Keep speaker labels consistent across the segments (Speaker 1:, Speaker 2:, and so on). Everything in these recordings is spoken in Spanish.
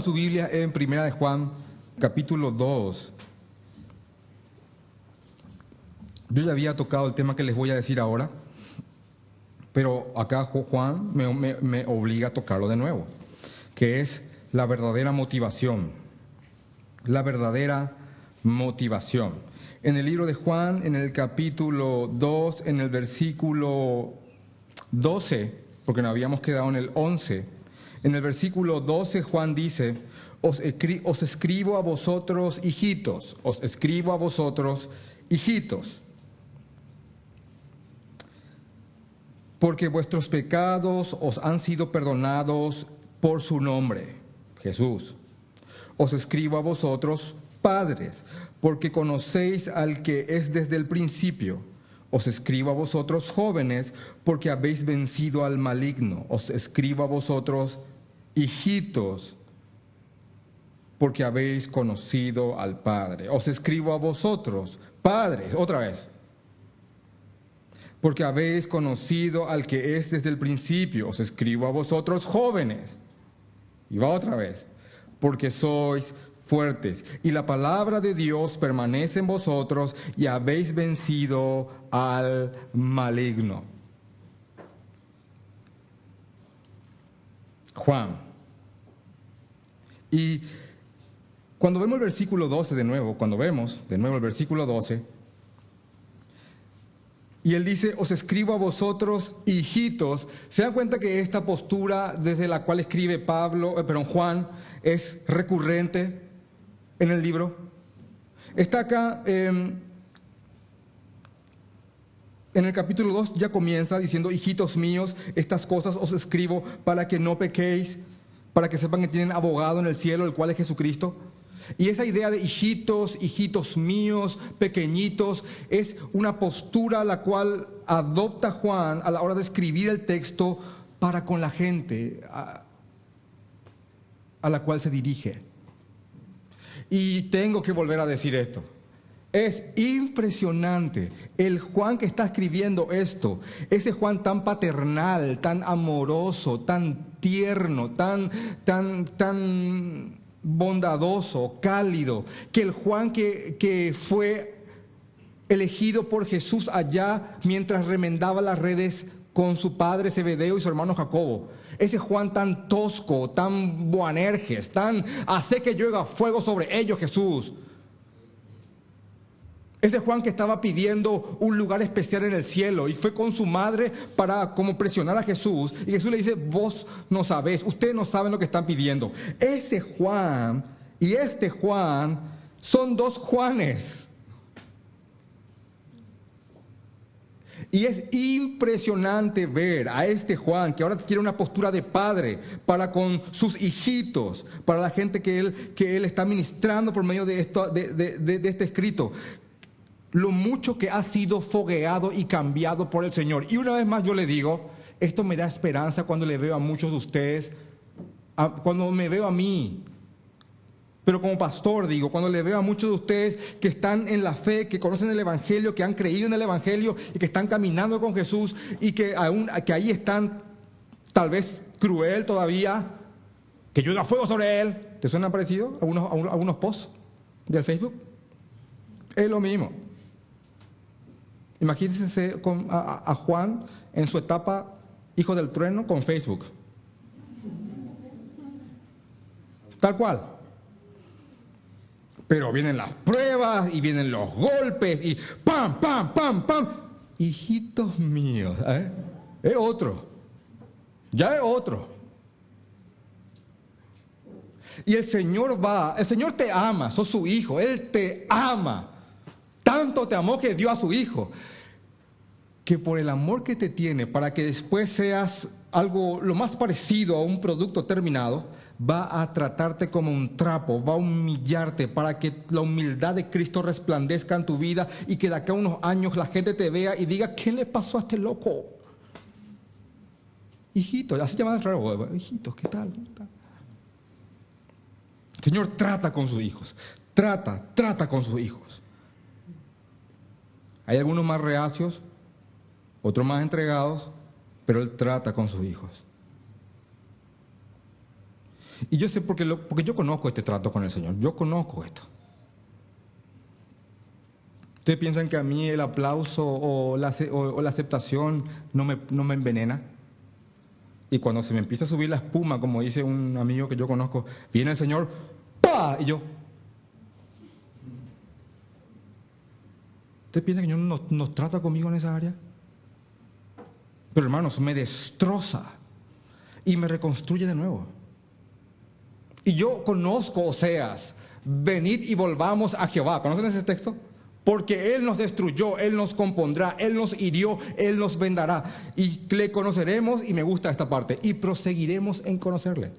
Speaker 1: Abran su Biblia en Primera de Juan, capítulo 2. Yo ya había tocado el tema que les voy a decir ahora, pero acá Juan me obliga a tocarlo de nuevo, que es la verdadera motivación. La verdadera motivación. En el libro de Juan, en el capítulo 2, en el versículo 12, porque nos habíamos quedado en el 11, en el versículo 12 Juan dice: os escribo a vosotros, hijitos, os escribo a vosotros, hijitos, porque vuestros pecados os han sido perdonados por su nombre, Jesús. Os escribo a vosotros, padres, porque conocéis al que es desde el principio. Os escribo a vosotros, jóvenes, porque habéis vencido al maligno. Os escribo a vosotros, hijitos, porque habéis conocido al Padre. Os escribo a vosotros, padres, otra vez, porque habéis conocido al que es desde el principio. Os escribo a vosotros, jóvenes. Y va otra vez, porque sois fuertes, y la palabra de Dios permanece en vosotros, y habéis vencido al maligno. Juan. Y cuando vemos el versículo 12 de nuevo, el versículo 12, y él dice: os escribo a vosotros, hijitos. ¿Se dan cuenta que esta postura desde la cual escribe Juan es recurrente en el libro? Está acá en el capítulo 2, ya comienza diciendo: hijitos míos, estas cosas os escribo para que no pequéis, para que sepan que tienen abogado en el cielo, el cual es Jesucristo. Y esa idea de hijitos, hijitos míos, pequeñitos, es una postura la cual adopta Juan a la hora de escribir el texto para con la gente a la cual se dirige. Y tengo que volver a decir esto. Es impresionante el Juan que está escribiendo esto, ese Juan tan paternal, tan amoroso, tan tierno, tan bondadoso, cálido, que el Juan que fue elegido por Jesús allá mientras remendaba las redes con su padre Zebedeo y su hermano Jacobo. Ese Juan tan tosco, tan Boanerges, tan hace que llueva fuego sobre ellos, Jesús. Ese Juan que estaba pidiendo un lugar especial en el cielo y fue con su madre para como presionar a Jesús. Y Jesús le dice: vos no sabés, ustedes no saben lo que están pidiendo. Ese Juan y este Juan son dos Juanes. Y es impresionante ver a este Juan que ahora quiere una postura de padre para con sus hijitos, para la gente que él está ministrando por medio de este escrito. Lo mucho que ha sido fogueado y cambiado por el Señor. Y una vez más yo le digo, esto me da esperanza cuando le veo a muchos de ustedes, cuando me veo a mí. Pero como pastor digo, cuando le veo a muchos de ustedes que están en la fe, que conocen el Evangelio, que han creído en el Evangelio y que están caminando con Jesús y que ahí están tal vez cruel todavía, que llueva fuego sobre él. ¿Te suena parecido algunos posts del Facebook? Es lo mismo. Imagínense a Juan en su etapa hijo del trueno con Facebook. Tal cual. Pero vienen las pruebas y vienen los golpes y ¡pam, pam, pam, pam! Hijitos míos, es otro. Ya es otro. Y el Señor te ama, sos su hijo, Él te ama. Tanto te amó que dio a su hijo, que por el amor que te tiene, para que después seas algo lo más parecido a un producto terminado, va a tratarte como un trapo, va a humillarte para que la humildad de Cristo resplandezca en tu vida y que de acá a unos años la gente te vea y diga: ¿qué le pasó a este loco? Hijitos, así llaman raro, hijitos, ¿qué tal? El Señor trata con sus hijos, trata con sus hijos. Hay algunos más reacios, otros más entregados, pero Él trata con sus hijos. Y yo sé porque yo conozco este trato con el Señor, yo conozco esto. ¿Ustedes piensan que a mí el aplauso o la aceptación no me envenena? Y cuando se me empieza a subir la espuma, como dice un amigo que yo conozco, viene el Señor, ¡pah! Y yo... ¿Ustedes piensan que el Señor nos trata conmigo en esa área? Pero hermanos, me destroza y me reconstruye de nuevo. Y yo conozco Oseas, venid y volvamos a Jehová. ¿Conocen ese texto? Porque Él nos destruyó, Él nos compondrá, Él nos hirió, Él nos vendará. Y le conoceremos, y me gusta esta parte, y proseguiremos en conocerle.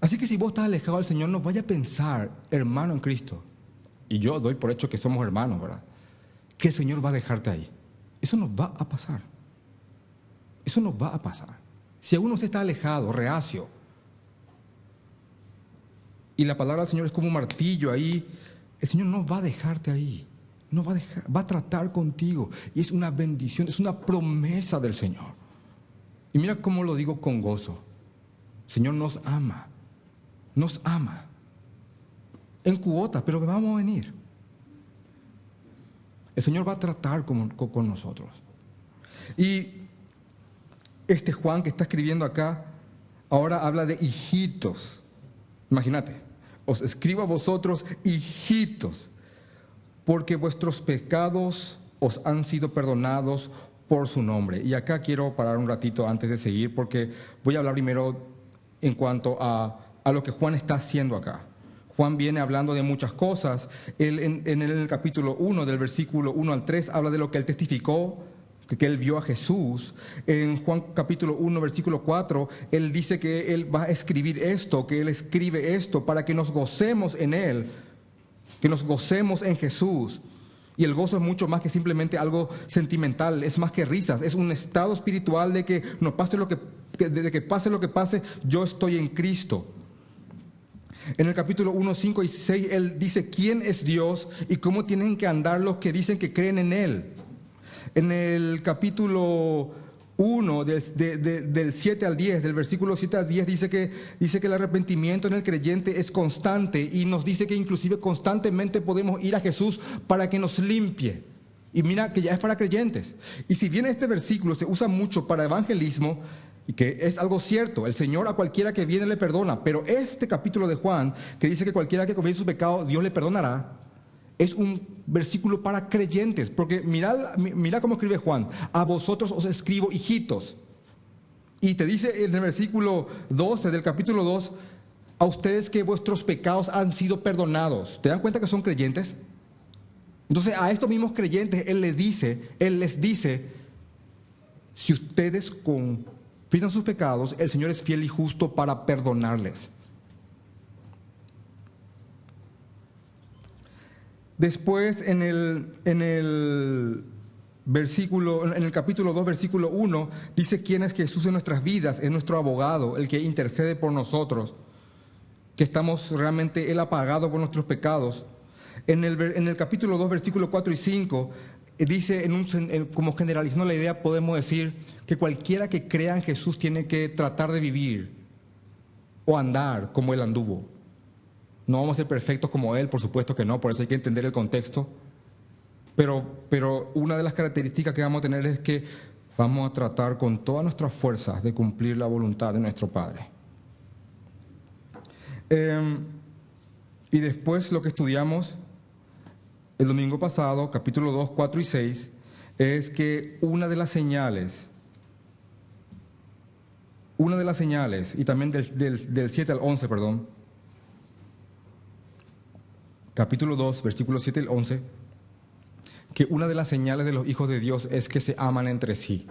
Speaker 1: Así que si vos estás alejado del Señor, no vaya a pensar, hermano en Cristo, y yo doy por hecho que somos hermanos, ¿verdad?, que el Señor va a dejarte ahí. Eso no va a pasar. Eso no va a pasar. Si aún usted está alejado, reacio, y la palabra del Señor es como un martillo ahí, el Señor no va a dejarte ahí. No va a dejar, va a tratar contigo. Y es una bendición, es una promesa del Señor. Y mira cómo lo digo con gozo. El Señor nos ama. Nos ama. En cuotas, pero que vamos a venir. El Señor va a tratar con nosotros. Y este Juan que está escribiendo acá, ahora habla de hijitos. Imagínate, os escribo a vosotros, hijitos, porque vuestros pecados os han sido perdonados por su nombre. Y acá quiero parar un ratito antes de seguir, porque voy a hablar primero en cuanto a lo que Juan está haciendo acá. Juan viene hablando de muchas cosas. Él, en el capítulo 1, del versículo 1 al 3, habla de lo que él testificó, que él vio a Jesús. En Juan capítulo 1, versículo 4, él dice que él va a escribir esto, que él escribe esto para que nos gocemos en él, que nos gocemos en Jesús. Y el gozo es mucho más que simplemente algo sentimental, es más que risas, es un estado espiritual de que no pase de que pase lo que pase, yo estoy en Cristo. En el capítulo 1, 5 y 6, él dice quién es Dios y cómo tienen que andar los que dicen que creen en él. En el capítulo 1, del 7 al 10, del versículo 7 al 10, dice que el arrepentimiento en el creyente es constante y nos dice que inclusive constantemente podemos ir a Jesús para que nos limpie. Y mira que ya es para creyentes. Y si bien este versículo se usa mucho para evangelismo, y que es algo cierto, el Señor a cualquiera que viene le perdona, pero este capítulo de Juan, que dice que cualquiera que confiese sus pecados, Dios le perdonará, es un versículo para creyentes, porque mira cómo escribe Juan: a vosotros os escribo, hijitos. Y te dice en el versículo 12 del capítulo 2, a ustedes que vuestros pecados han sido perdonados. ¿Te dan cuenta que son creyentes? Entonces a estos mismos creyentes Él les dice, si ustedes confiesan sus pecados, el Señor es fiel y justo para perdonarles. Después en el capítulo 2, versículo 1, dice quién es Jesús en nuestras vidas, es nuestro abogado, el que intercede por nosotros, que estamos realmente Él ha pagado por nuestros pecados. En el capítulo 2, versículo 4 y 5, dice, como generalizando la idea, podemos decir que cualquiera que crea en Jesús tiene que tratar de vivir o andar como Él anduvo. No vamos a ser perfectos como Él, por supuesto que no, por eso hay que entender el contexto. Pero una de las características que vamos a tener es que vamos a tratar con todas nuestras fuerzas de cumplir la voluntad de nuestro Padre. Y después lo que estudiamos el domingo pasado, capítulo 2, 4 y 6, es que una de las señales, y también del 7 al 11, capítulo 2, versículos 7 al 11, que una de las señales de los hijos de Dios es que se aman entre sí.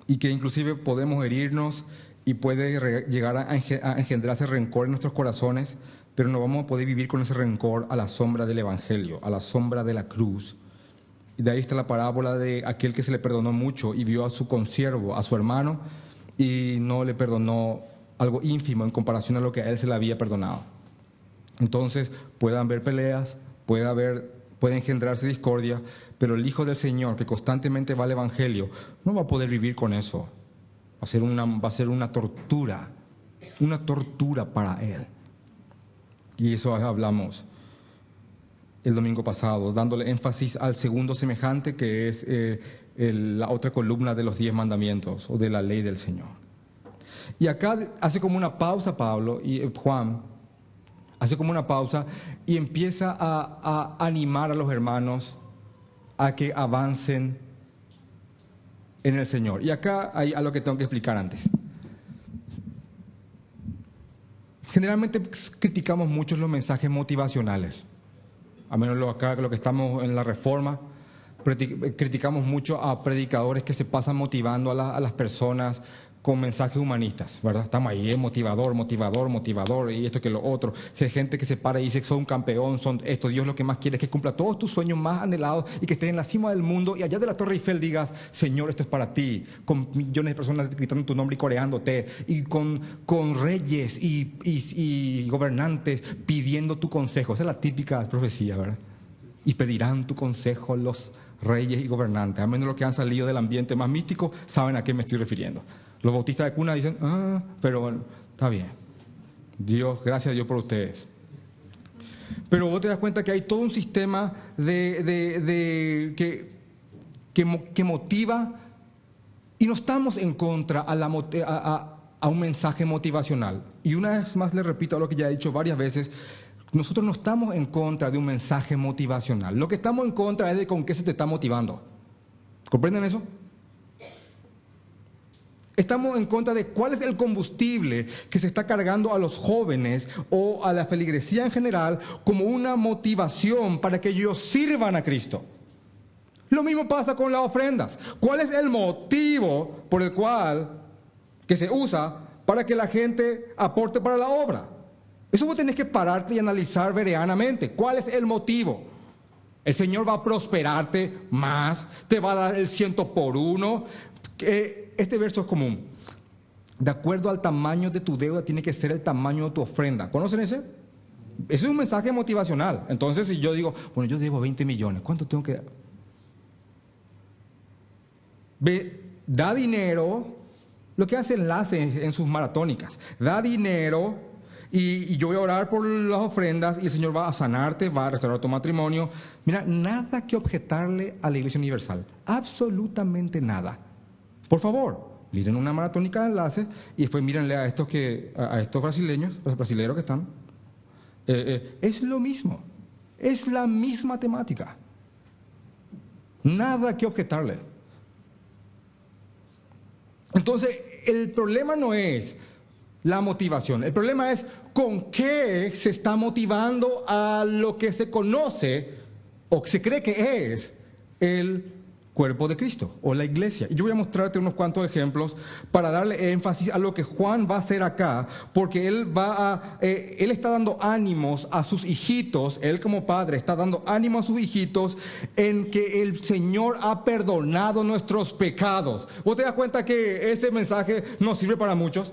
Speaker 1: Y que inclusive podemos herirnos y puede llegar a engendrarse rencor en nuestros corazones, pero no vamos a poder vivir con ese rencor a la sombra del Evangelio, a la sombra de la cruz. Y de ahí está la parábola de aquel que se le perdonó mucho y vio a su consiervo, a su hermano, y no le perdonó algo ínfimo en comparación a lo que a él se le había perdonado. Entonces puede haber peleas, puede puede engendrarse discordia, pero el Hijo del Señor, que constantemente va al Evangelio, no va a poder vivir con eso. Va a ser una tortura para él. Y eso hablamos el domingo pasado, dándole énfasis al segundo semejante, que es la otra columna de los 10 mandamientos o de la ley del Señor. Y acá hace como una pausa Pablo y Juan, hace como una pausa y empieza a animar a los hermanos a que avancen en el Señor. Y acá hay algo que tengo que explicar antes. Generalmente criticamos mucho los mensajes motivacionales. A menos acá, lo que estamos en la Reforma, criticamos mucho a predicadores que se pasan motivando a las personas con mensajes humanistas, ¿verdad? Estamos ahí, motivador, y esto que lo otro. Hay gente que se para y dice, son un campeón, son esto, Dios lo que más quiere es que cumpla todos tus sueños más anhelados y que estés en la cima del mundo y allá de la Torre Eiffel digas, Señor, esto es para ti, con millones de personas gritando tu nombre y coreándote, y con reyes y gobernantes pidiendo tu consejo. Esa es la típica profecía, ¿verdad? Y pedirán tu consejo los reyes y gobernantes. A menos los que han salido del ambiente más místico saben a qué me estoy refiriendo. Los bautistas de cuna dicen, pero bueno, está bien. Dios, gracias a Dios por ustedes. Pero vos te das cuenta que hay todo un sistema que motiva, y no estamos en contra a un mensaje motivacional. Y una vez más le repito a lo que ya he dicho varias veces, nosotros no estamos en contra de un mensaje motivacional. Lo que estamos en contra es de con qué se te está motivando. ¿Comprenden eso? Estamos en contra de cuál es el combustible que se está cargando a los jóvenes o a la feligresía en general como una motivación para que ellos sirvan a Cristo. Lo mismo pasa con las ofrendas. ¿Cuál es el motivo por el cual que se usa para que la gente aporte para la obra? Eso vos tenés que pararte y analizar vereanamente. ¿Cuál es el motivo? El Señor va a prosperarte más, te va a dar el 100 por 1. Este verso es común. De acuerdo al tamaño de tu deuda tiene que ser el tamaño de tu ofrenda. ¿Conocen ese? Ese es un mensaje motivacional. Entonces, si yo digo, bueno, yo debo 20 millones, ¿cuánto tengo que dar? Da dinero, lo que hace Enlace en sus maratónicas. Da dinero y yo voy a orar por las ofrendas y el Señor va a sanarte, va a restaurar tu matrimonio. Mira, nada que objetarle a la Iglesia Universal. Absolutamente nada. Por favor, miren una maratónica de Enlace y después mírenle a estos brasileños, los brasileños que están. Es lo mismo. Es la misma temática. Nada que objetarle. Entonces, el problema no es la motivación. El problema es con qué se está motivando a lo que se conoce o se cree que es el cuerpo de Cristo o la iglesia. Y yo voy a mostrarte unos cuantos ejemplos para darle énfasis a lo que Juan va a hacer acá, porque él está dando ánimos a sus hijitos, él como padre está dando ánimo a sus hijitos en que el Señor ha perdonado nuestros pecados. ¿Vos te das cuenta que ese mensaje nos sirve para muchos?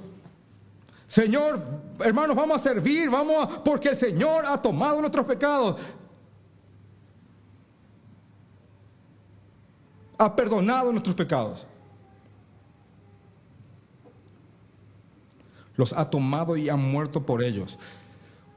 Speaker 1: Señor, hermanos, vamos a servir, porque el Señor ha tomado nuestros pecados. Ha perdonado nuestros pecados. Los ha tomado y ha muerto por ellos.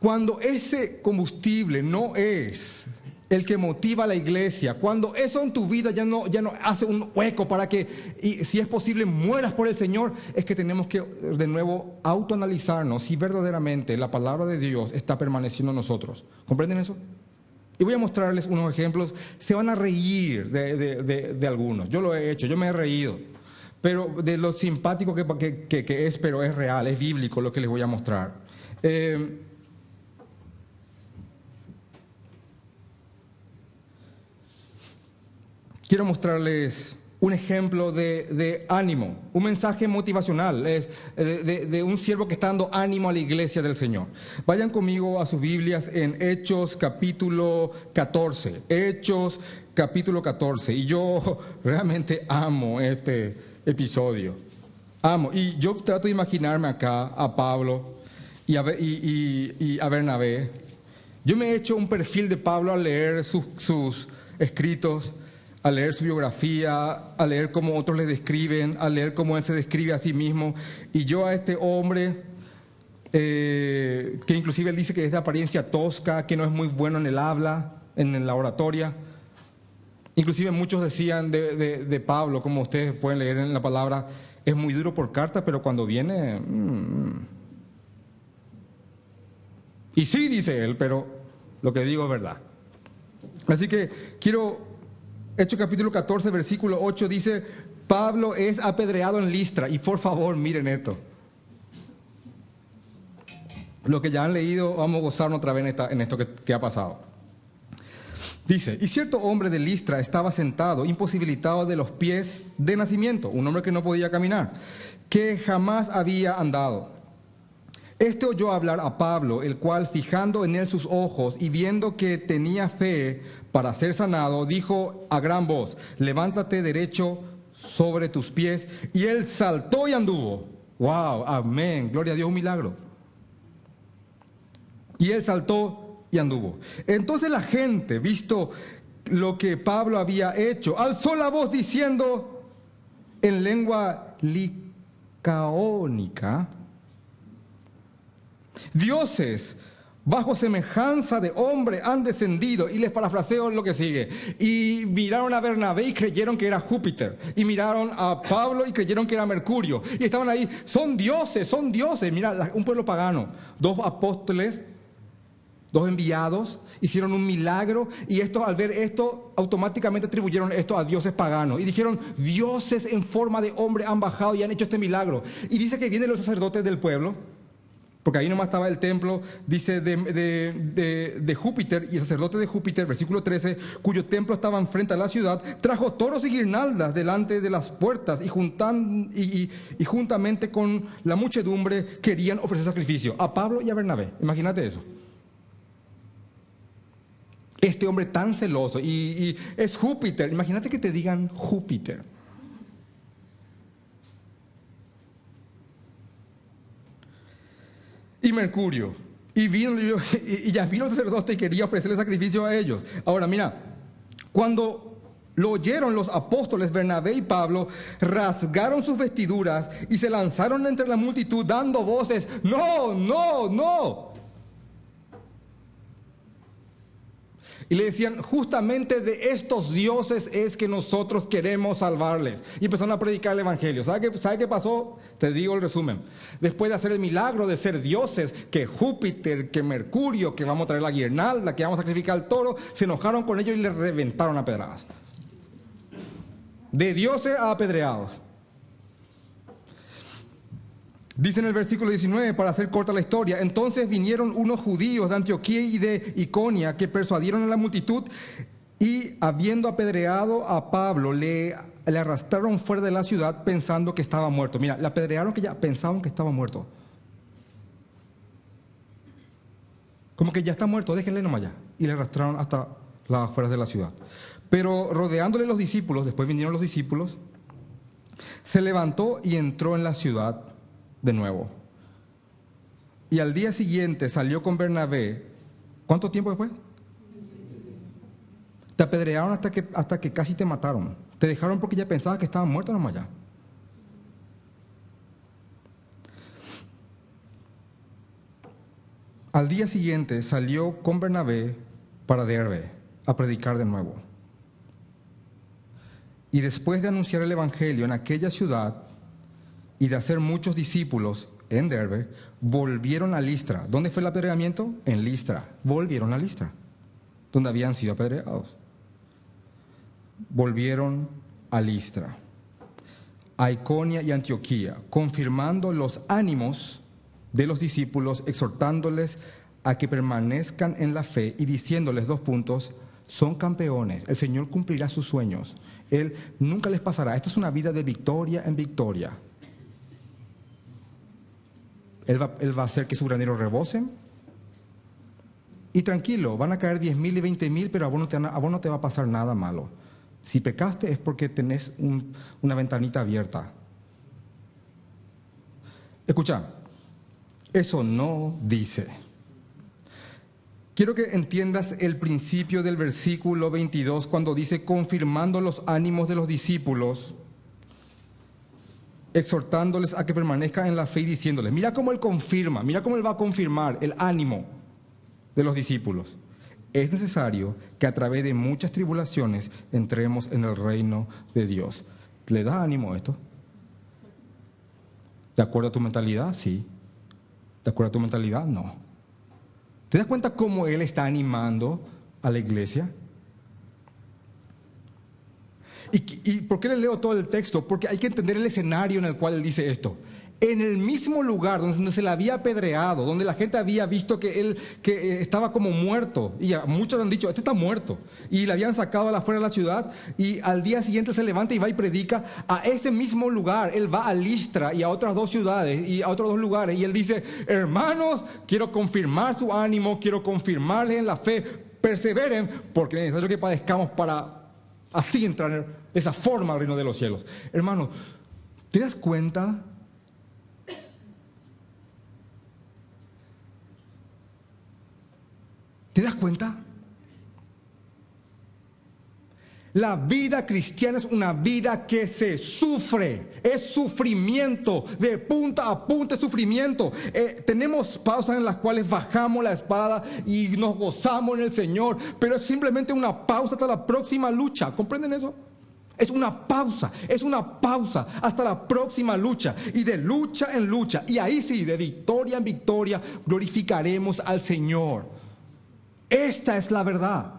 Speaker 1: Cuando ese combustible no es el que motiva a la iglesia, cuando eso en tu vida ya no hace un hueco para que, y si es posible, mueras por el Señor, es que tenemos que de nuevo autoanalizarnos si verdaderamente la palabra de Dios está permaneciendo en nosotros. ¿Comprenden eso? Y voy a mostrarles unos ejemplos. Se van a reír de algunos. Yo lo he hecho, yo me he reído. Pero de lo simpático que es, pero es real, es bíblico lo que les voy a mostrar. Quiero mostrarles un ejemplo de ánimo, un mensaje motivacional, de un siervo que está dando ánimo a la iglesia del Señor. Vayan conmigo a sus Biblias en Hechos capítulo 14. Hechos capítulo 14. Y yo realmente amo este episodio. Amo. Y yo trato de imaginarme acá a Pablo y a Bernabé Yo me he hecho un perfil de Pablo al leer sus escritos, a leer su biografía, a leer cómo otros le describen, a leer cómo él se describe a sí mismo. Y yo a este hombre, que inclusive él dice que es de apariencia tosca, que no es muy bueno en el habla, en la oratoria. Inclusive muchos decían de Pablo, como ustedes pueden leer en la palabra, es muy duro por carta, pero cuando viene... Y sí, dice él, pero lo que digo es verdad. Así que Hechos capítulo 14, versículo 8 dice, Pablo es apedreado en Listra. Y por favor, miren esto. Lo que ya han leído, vamos a gozarnos otra vez en esto que ha pasado. Dice, y cierto hombre de Listra estaba sentado, imposibilitado de los pies de nacimiento, un hombre que no podía caminar, que jamás había andado. Este oyó hablar a Pablo, el cual, fijando en él sus ojos y viendo que tenía fe para ser sanado, dijo a gran voz, levántate derecho sobre tus pies. Y él saltó y anduvo. ¡Wow! Amén. Gloria a Dios, un milagro. Y él saltó y anduvo. Entonces la gente, visto lo que Pablo había hecho, alzó la voz diciendo en lengua licaónica, dioses bajo semejanza de hombre han descendido, y les parafraseo lo que sigue, y miraron a Bernabé y creyeron que era Júpiter, y miraron a Pablo y creyeron que era Mercurio, y estaban ahí, son dioses, mira, un pueblo pagano, 2 apóstoles, 2 enviados, hicieron un milagro, y estos al ver esto, automáticamente atribuyeron esto a dioses paganos, y dijeron, dioses en forma de hombre han bajado y han hecho este milagro, y dice que vienen los sacerdotes del pueblo, porque ahí nomás estaba el templo, dice, de Júpiter, y el sacerdote de Júpiter, versículo 13, cuyo templo estaba enfrente a la ciudad, trajo toros y guirnaldas delante de las puertas, y juntamente con la muchedumbre querían ofrecer sacrificio a Pablo y a Bernabé. Imagínate eso. Este hombre tan celoso, y es Júpiter, imagínate que te digan Júpiter. Y Mercurio, y ya vino el sacerdote y quería ofrecerle sacrificio a ellos. Ahora mira, cuando lo oyeron los apóstoles Bernabé y Pablo, rasgaron sus vestiduras y se lanzaron entre la multitud dando voces, no, no, no. Y le decían, justamente de estos dioses es que nosotros queremos salvarles. Y empezaron a predicar el evangelio. ¿Sabe qué pasó? Te digo el resumen. Después de hacer el milagro de ser dioses, que Júpiter, que Mercurio, que vamos a traer la guirnalda, que vamos a sacrificar al toro, se enojaron con ellos y les reventaron a pedradas. De dioses a apedreados. Dice en el versículo 19, para hacer corta la historia, entonces vinieron unos judíos de Antioquía y de Iconia que persuadieron a la multitud y, habiendo apedreado a Pablo, le arrastraron fuera de la ciudad pensando que estaba muerto. Mira, le apedrearon que ya pensaban que estaba muerto. Como que ya está muerto, déjenle nomás ya. Y le arrastraron hasta las afueras de la ciudad. Pero rodeándole los discípulos, después vinieron los discípulos, se levantó y entró en la ciudad de nuevo. Y al día siguiente salió con Bernabé. ¿Cuánto tiempo después? Te apedrearon hasta que casi te mataron. Te dejaron porque ya pensabas que estaban muertos nomás ya. Al día siguiente salió con Bernabé para Derbe a predicar de nuevo. Y después de anunciar el evangelio en aquella ciudad y de hacer muchos discípulos en Derbe, volvieron a Listra. ¿Dónde fue el apedreamiento? En Listra. Volvieron a Listra, donde habían sido apedreados. Volvieron a Listra, a Iconia y Antioquía, confirmando los ánimos de los discípulos, exhortándoles a que permanezcan en la fe y diciéndoles 2 puntos, son campeones, el Señor cumplirá sus sueños, Él nunca les pasará. Esta es una vida de victoria en victoria. Él va a hacer que sus graneros rebosen. Y tranquilo, van a caer 10,000 y 20,000, pero a vos no te va a pasar nada malo. Si pecaste es porque tenés una ventanita abierta. Escucha, eso no dice Quiero que entiendas el principio del versículo 22 cuando dice, confirmando los ánimos de los discípulos, exhortándoles a que permanezcan en la fe y diciéndoles, mira cómo Él confirma, mira cómo Él va a confirmar el ánimo de los discípulos. Es necesario que a través de muchas tribulaciones entremos en el reino de Dios. ¿Le da ánimo esto? ¿De acuerdo a tu mentalidad? Sí. ¿De acuerdo a tu mentalidad? No. ¿Te das cuenta cómo Él está animando a la iglesia? ¿Y por qué le leo todo el texto? Porque hay que entender el escenario en el cual Él dice esto. En el mismo lugar donde se le había apedreado, donde la gente había visto que Él estaba como muerto, y muchos han dicho, este está muerto, y le habían sacado afuera de la ciudad, y al día siguiente Él se levanta y va y predica. A ese mismo lugar, Él va a Listra y a otras 2 ciudades y a otros 2 lugares, y Él dice, hermanos, quiero confirmar su ánimo, quiero confirmarles en la fe, perseveren, porque es necesario que padezcamos para así entrar de esa forma al reino de los cielos. Hermanos, ¿te das cuenta? ¿Te das cuenta? La vida cristiana es una vida que se sufre, es sufrimiento, de punta a punta es sufrimiento. Tenemos pausas en las cuales bajamos la espada y nos gozamos en el Señor, pero es simplemente una pausa hasta la próxima lucha. ¿Comprenden eso? Es una pausa hasta la próxima lucha, y de lucha en lucha, y ahí sí, de victoria en victoria, glorificaremos al Señor. Esta es la verdad.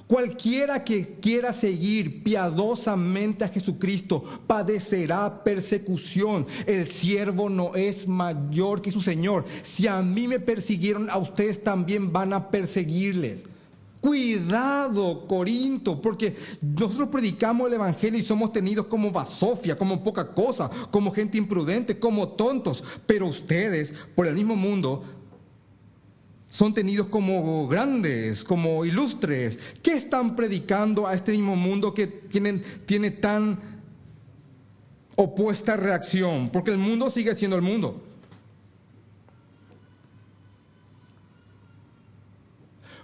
Speaker 1: Cualquiera que quiera seguir piadosamente a Jesucristo padecerá persecución. El siervo no es mayor que su Señor. Si a mí me persiguieron, a ustedes también van a perseguirles. Cuidado, Corinto, porque nosotros predicamos el Evangelio y somos tenidos como basofia, como poca cosa, como gente imprudente, como tontos. Pero ustedes, por el mismo mundo, son tenidos como grandes, como ilustres. ¿Qué están predicando a este mismo mundo que tiene tan opuesta reacción? Porque el mundo sigue siendo el mundo.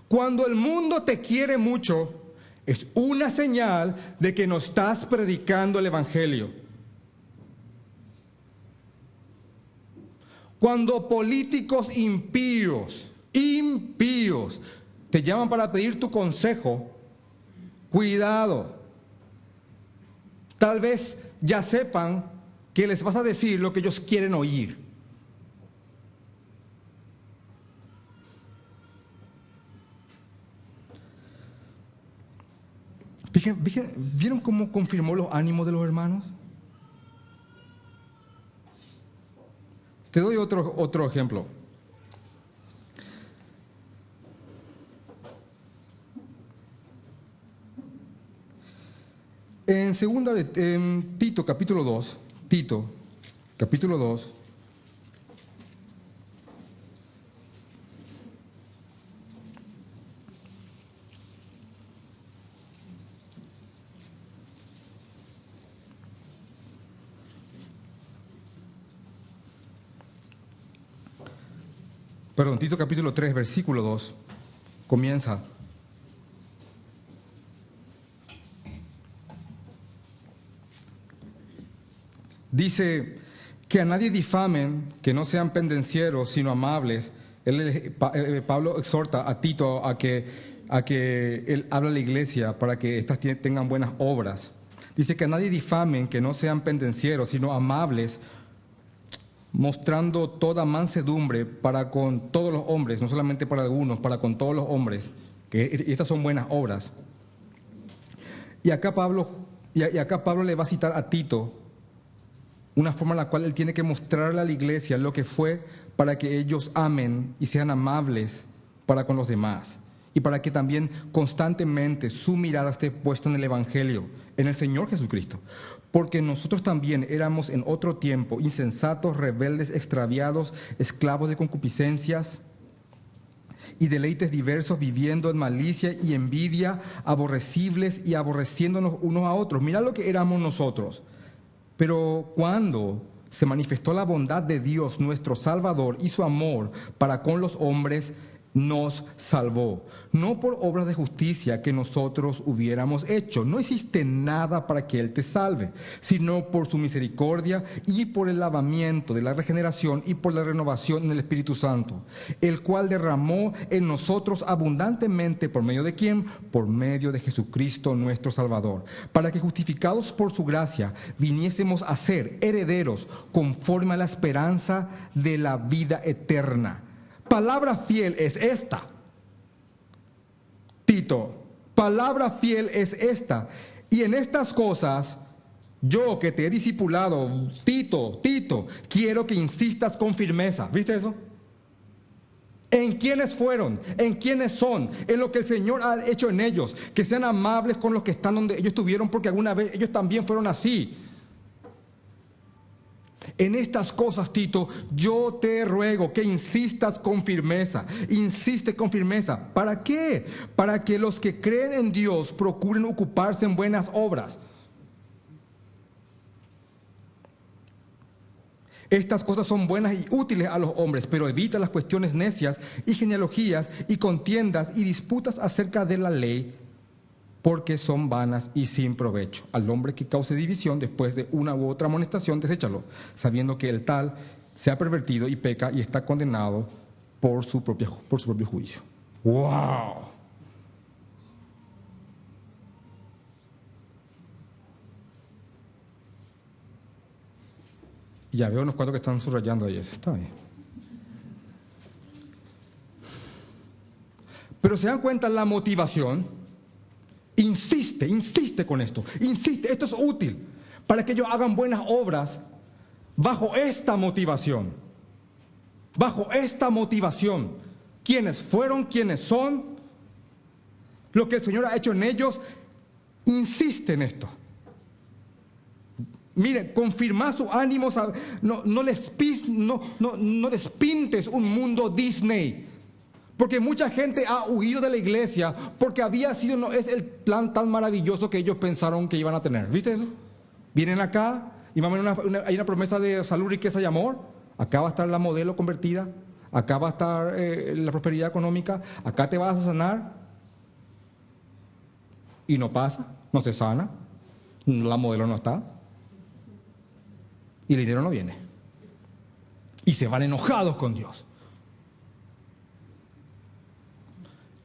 Speaker 1: Cuando el mundo te quiere mucho, es una señal de que no estás predicando el Evangelio. Cuando políticos impíos te llaman para pedir tu consejo, cuidado. Tal vez ya sepan que les vas a decir lo que ellos quieren oír. ¿Vieron cómo confirmó los ánimos de los hermanos? Te doy otro ejemplo. En Tito, capítulo 2, Tito capítulo 3, versículo 2, comienza. Dice que a nadie difamen, que no sean pendencieros, sino amables. Pablo exhorta a Tito a que él hable a la iglesia para que éstas tengan buenas obras. Dice que a nadie difamen, que no sean pendencieros, sino amables, mostrando toda mansedumbre para con todos los hombres, no solamente para algunos, para con todos los hombres, que estas son buenas obras. Y acá Pablo le va a citar a Tito una forma en la cual él tiene que mostrarle a la iglesia lo que fue para que ellos amen y sean amables para con los demás, y para que también constantemente su mirada esté puesta en el Evangelio, en el Señor Jesucristo. Porque nosotros también éramos en otro tiempo insensatos, rebeldes, extraviados, esclavos de concupiscencias y deleites diversos, viviendo en malicia y envidia, aborrecibles y aborreciéndonos unos a otros. Mira lo que éramos nosotros. Pero cuando se manifestó la bondad de Dios, nuestro Salvador, y su amor para con los hombres, nos salvó, no por obras de justicia que nosotros hubiéramos hecho. No existe nada para que Él te salve, sino por su misericordia y por el lavamiento de la regeneración y por la renovación en el Espíritu Santo, el cual derramó en nosotros abundantemente. ¿Por medio de quién? Por medio de Jesucristo nuestro Salvador, para que justificados por su gracia viniésemos a ser herederos conforme a la esperanza de la vida eterna. Palabra fiel es esta. Tito, palabra fiel es esta. Y en estas cosas, yo que te he discipulado, Tito, quiero que insistas con firmeza. ¿Viste eso? En quiénes fueron, en quiénes son, en lo que el Señor ha hecho en ellos. Que sean amables con los que están donde ellos estuvieron, porque alguna vez ellos también fueron así. En estas cosas, Tito, yo te ruego que insistas con firmeza. Insiste con firmeza. ¿Para qué? Para que los que creen en Dios procuren ocuparse en buenas obras. Estas cosas son buenas y útiles a los hombres, pero evita las cuestiones necias y genealogías y contiendas y disputas acerca de la ley, porque son vanas y sin provecho. Al hombre que cause división después de una u otra amonestación, deséchalo, sabiendo que el tal se ha pervertido y peca y está condenado por su propio juicio. ¡Wow! Ya veo unos cuantos que están subrayando ahí. Eso está bien. Pero se dan cuenta la motivación. Insiste con esto. Insiste, esto es útil para que ellos hagan buenas obras bajo esta motivación. Bajo esta motivación. ¿Quiénes fueron? ¿Quiénes son? Lo que el Señor ha hecho en ellos. Insiste en esto. Miren, confirma su ánimo. No les pintes un mundo Disney. Porque mucha gente ha huido de la iglesia porque no es el plan tan maravilloso que ellos pensaron que iban a tener. ¿Viste eso? Vienen acá y hay una promesa de salud, riqueza y amor. Acá va a estar la modelo convertida. Acá va a estar la prosperidad económica. Acá te vas a sanar. Y no pasa, no se sana. La modelo no está. Y el dinero no viene. Y se van enojados con Dios.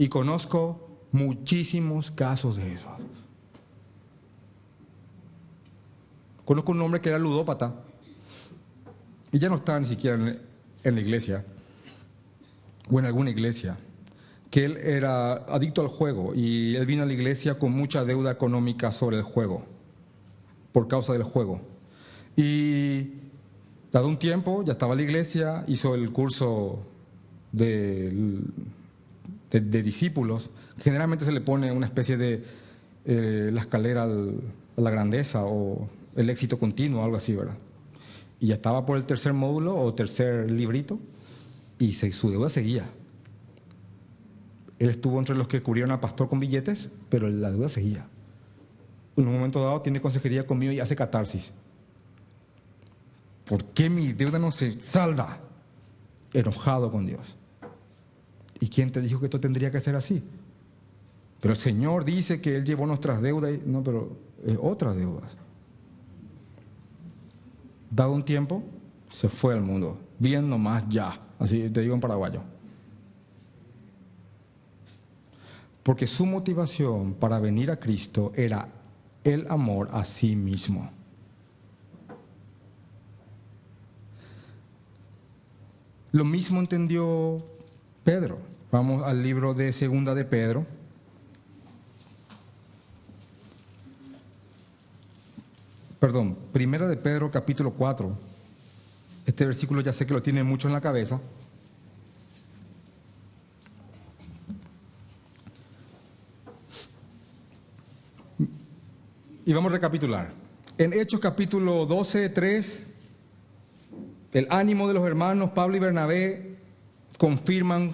Speaker 1: Y conozco muchísimos casos de eso. Conozco un hombre que era ludópata y ya no estaba ni siquiera en la iglesia o en alguna iglesia, que él era adicto al juego y él vino a la iglesia con mucha deuda económica sobre el juego, por causa del juego. Y dado un tiempo, ya estaba en la iglesia, hizo el curso de discípulos. Generalmente se le pone una especie de la escalera a la grandeza o el éxito continuo, algo así, ¿verdad? Y ya estaba por el tercer módulo o tercer librito y su deuda seguía. Él estuvo entre los que cubrieron al pastor con billetes, pero la deuda seguía. En un momento dado tiene consejería conmigo y hace catarsis. ¿Por qué mi deuda no se salda? Enojado con Dios. ¿Y quién te dijo que esto tendría que ser así? Pero el Señor dice que Él llevó nuestras deudas. No, pero otras deudas. Dado un tiempo, se fue al mundo. Bien nomás ya. Así te digo en paraguayo. Porque su motivación para venir a Cristo era el amor a sí mismo. Lo mismo entendió Pedro. Vamos al libro de Segunda de Pedro. Primera de Pedro, capítulo 4. Este versículo ya sé que lo tienen mucho en la cabeza. Y vamos a recapitular. En Hechos capítulo 12, 3, el ánimo de los hermanos Pablo y Bernabé confirman,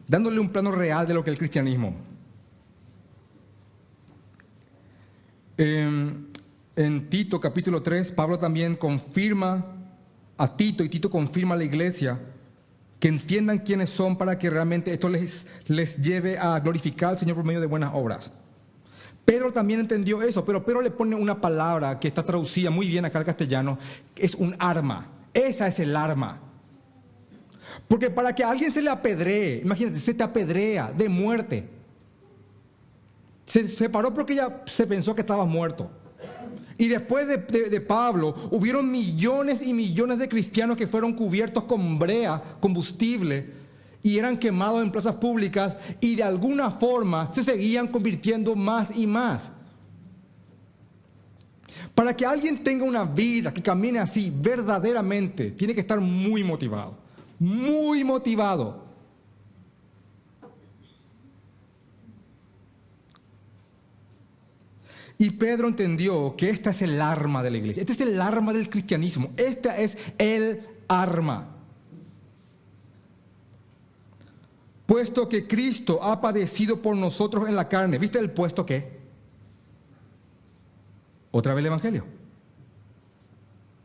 Speaker 1: dándole un plano real de lo que es el cristianismo. En Tito capítulo 3, Pablo también confirma a Tito y Tito confirma a la iglesia que entiendan quiénes son para que realmente esto les lleve a glorificar al Señor por medio de buenas obras. Pedro también entendió eso, pero Pedro le pone una palabra que está traducida muy bien acá al castellano, que es un arma. Esa es el arma. Porque para que a alguien se le apedree, imagínate, se te apedrea de muerte. Se separó porque ya se pensó que estabas muerto. Y después de Pablo, hubieron millones y millones de cristianos que fueron cubiertos con brea, combustible, y eran quemados en plazas públicas, y de alguna forma se seguían convirtiendo más y más. Para que alguien tenga una vida que camine así verdaderamente, tiene que estar muy motivado. Muy motivado. Y Pedro entendió que esta es el arma de la iglesia. Este es el arma del cristianismo. Esta es el arma. Puesto que Cristo ha padecido por nosotros en la carne. ¿Viste el puesto qué? Otra vez el Evangelio.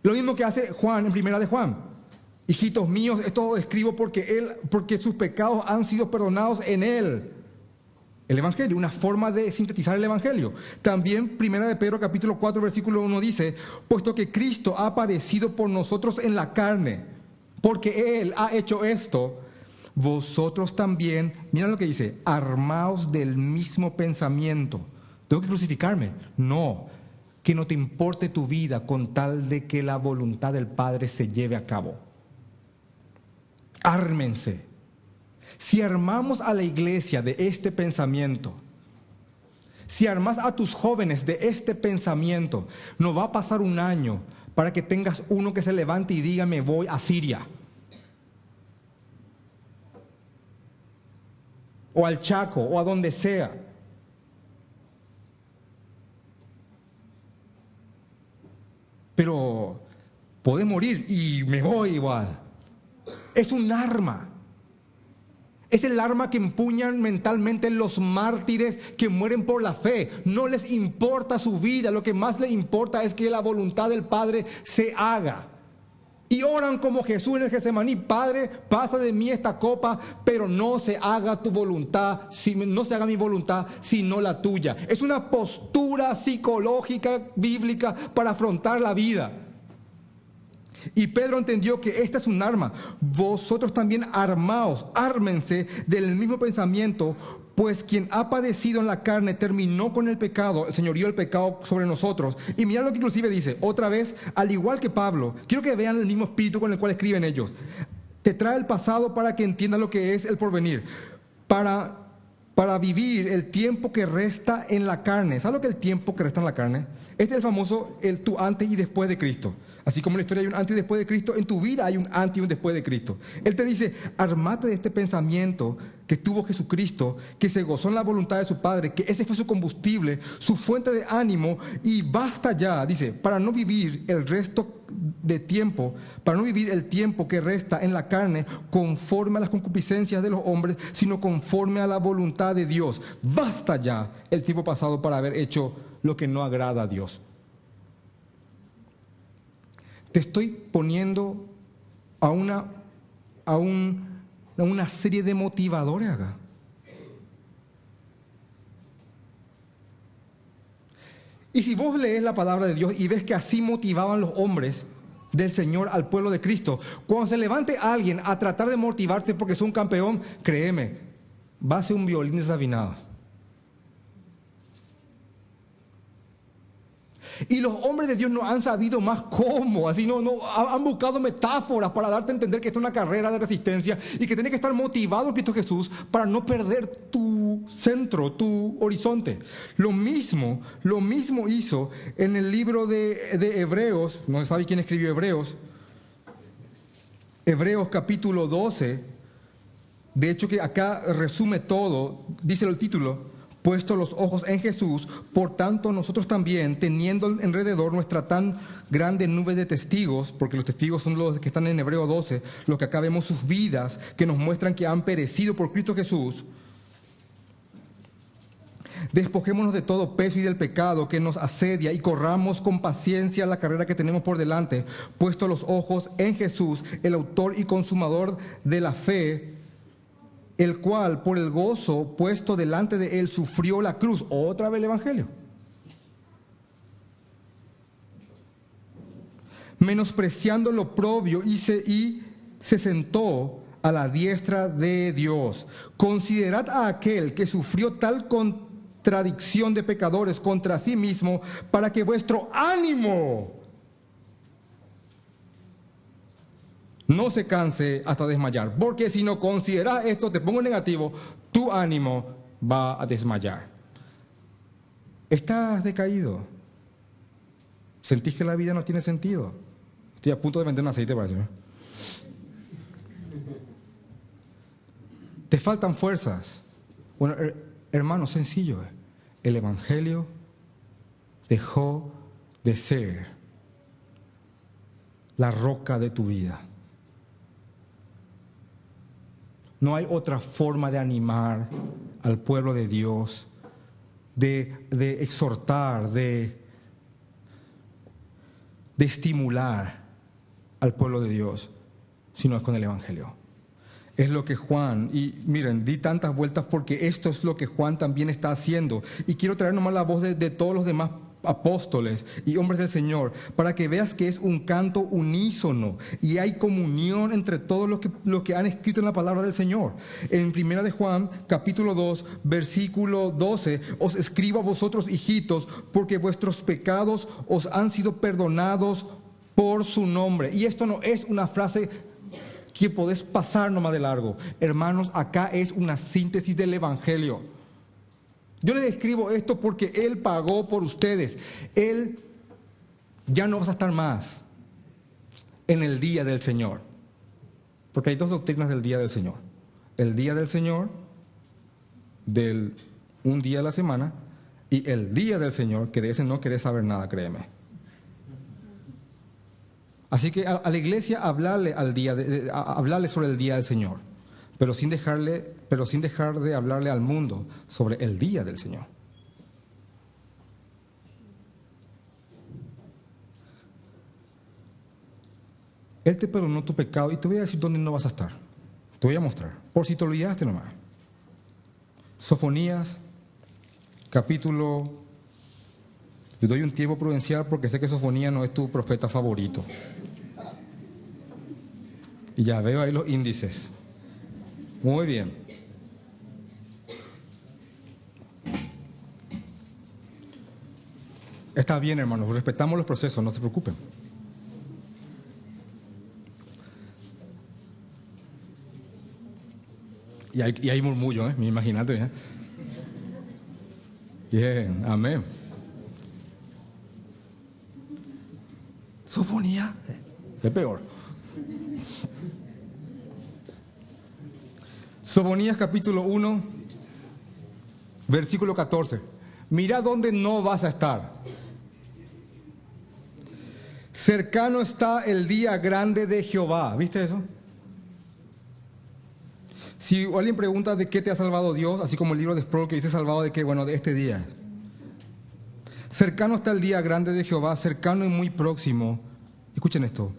Speaker 1: Lo mismo que hace Juan en primera de Juan. Hijitos míos, esto escribo porque sus pecados han sido perdonados en Él. El Evangelio, una forma de sintetizar el Evangelio. También, primera de Pedro, capítulo 4, versículo 1 dice, puesto que Cristo ha padecido por nosotros en la carne, porque Él ha hecho esto, vosotros también, mira lo que dice, armaos del mismo pensamiento. ¿Tengo que crucificarme? No, que no te importe tu vida con tal de que la voluntad del Padre se lleve a cabo. Ármense. Si armamos a la iglesia de este pensamiento, si armas a tus jóvenes de este pensamiento, no va a pasar un año para que tengas uno que se levante y diga, me voy a Siria. O al Chaco, o a donde sea. Pero puede morir y me voy igual. Es un arma. Es el arma que empuñan mentalmente los mártires que mueren por la fe. No les importa su vida, lo que más les importa es que la voluntad del Padre se haga. Y oran como Jesús en el Getsemaní, Padre, pasa de mí esta copa, pero no se haga tu voluntad, no se haga mi voluntad, sino la tuya. Es una postura psicológica, bíblica, para afrontar la vida. Y Pedro entendió que esta es un arma. Vosotros también armaos, ármense del mismo pensamiento, pues quien ha padecido en la carne terminó con el pecado, el señorío del pecado sobre nosotros. Y mirad lo que inclusive dice, otra vez, al igual que Pablo, quiero que vean el mismo espíritu con el cual escriben ellos. Te trae el pasado para que entiendas lo que es el porvenir. Para vivir el tiempo que resta en la carne. ¿Sabes lo que es el tiempo que resta en la carne? Este es el famoso, tu antes y después de Cristo. Así como en la historia hay un antes y después de Cristo, en tu vida hay un antes y un después de Cristo. Él te dice, armate de este pensamiento que tuvo Jesucristo, que se gozó en la voluntad de su Padre, que ese fue su combustible, su fuente de ánimo, y basta ya, dice, para no vivir el resto de tiempo, para no vivir el tiempo que resta en la carne conforme a las concupiscencias de los hombres, sino conforme a la voluntad de Dios. Basta ya el tiempo pasado para haber hecho lo que no agrada a Dios. Te estoy poniendo a una serie de motivadores acá. Y si vos lees la palabra de Dios y ves que así motivaban los hombres del Señor al pueblo de Cristo, cuando se levante alguien a tratar de motivarte porque es un campeón, créeme, va a ser un violín desafinado. Y los hombres de Dios no han sabido más cómo, así han buscado metáforas para darte a entender que esto es una carrera de resistencia y que tienes que estar motivado en Cristo Jesús para no perder tu centro, tu horizonte. Lo mismo hizo en el libro de Hebreos, no se sabe quién escribió Hebreos capítulo 12, de hecho que acá resume todo, dice el título, puesto los ojos en Jesús, por tanto nosotros también, teniendo alrededor nuestra tan grande nube de testigos, porque los testigos son los que están en Hebreo 12, los que acá vemos sus vidas, que nos muestran que han perecido por Cristo Jesús, Despojémonos de todo peso y del pecado que nos asedia y corramos con paciencia la carrera que tenemos por delante, puesto los ojos en Jesús, el autor y consumador de la fe, el cual por el gozo puesto delante de él sufrió la cruz. Otra vez el Evangelio. Menospreciando lo oprobio y se sentó a la diestra de Dios. Considerad a aquel que sufrió tal contradicción de pecadores contra sí mismo, para que vuestro ánimo no se canse hasta desmayar. Porque si no consideras esto, te pongo negativo, tu ánimo va a desmayar. ¿Estás decaído? ¿Sentís que la vida no tiene sentido? Estoy a punto de vender un aceite para eso. ¿Te faltan fuerzas? Bueno, hermano, sencillo. El Evangelio dejó de ser la roca de tu vida. No hay otra forma de animar al pueblo de Dios, de exhortar, de estimular al pueblo de Dios, sino es con el Evangelio. Es lo que Juan, y miren, di tantas vueltas porque esto es lo que Juan también está haciendo. Y quiero traer nomás la voz de todos los demás apóstoles y hombres del Señor, para que veas que es un canto unísono y hay comunión entre todos los que han escrito en la palabra del Señor. En 1 de Juan, capítulo 2, versículo 12, os escribo a vosotros, hijitos, porque vuestros pecados os han sido perdonados por su nombre. Y esto no es una frase que podés pasar nomás de largo. Hermanos, acá es una síntesis del Evangelio. Yo les escribo esto porque Él pagó por ustedes. Él ya no vas a estar más en el día del Señor. Porque hay dos doctrinas del día del Señor. El día del Señor, un día a la semana, y el día del Señor, que de ese no querés saber nada, créeme. Así que a la iglesia hablarle hablarle sobre el día del Señor, pero sin dejar de hablarle al mundo sobre el día del Señor. Él te perdonó tu pecado y te voy a decir dónde no vas a estar. Te voy a mostrar, por si te olvidaste nomás. Sofonías, capítulo... Yo doy un tiempo prudencial porque sé que Sofonías no es tu profeta favorito. Y ya veo ahí los índices. Muy bien. Está bien, hermanos, respetamos los procesos, no se preocupen. Y hay murmullo, imagínate. Bien, amén. Sofonía, es peor. Sofonías capítulo 1, versículo 14. Mira dónde no vas a estar. Cercano está el día grande de Jehová. ¿Viste eso? Si alguien pregunta de qué te ha salvado Dios, así como el libro de Sproul que dice salvado de qué, bueno, de este día. Cercano está el día grande de Jehová, cercano y muy próximo. Escuchen esto.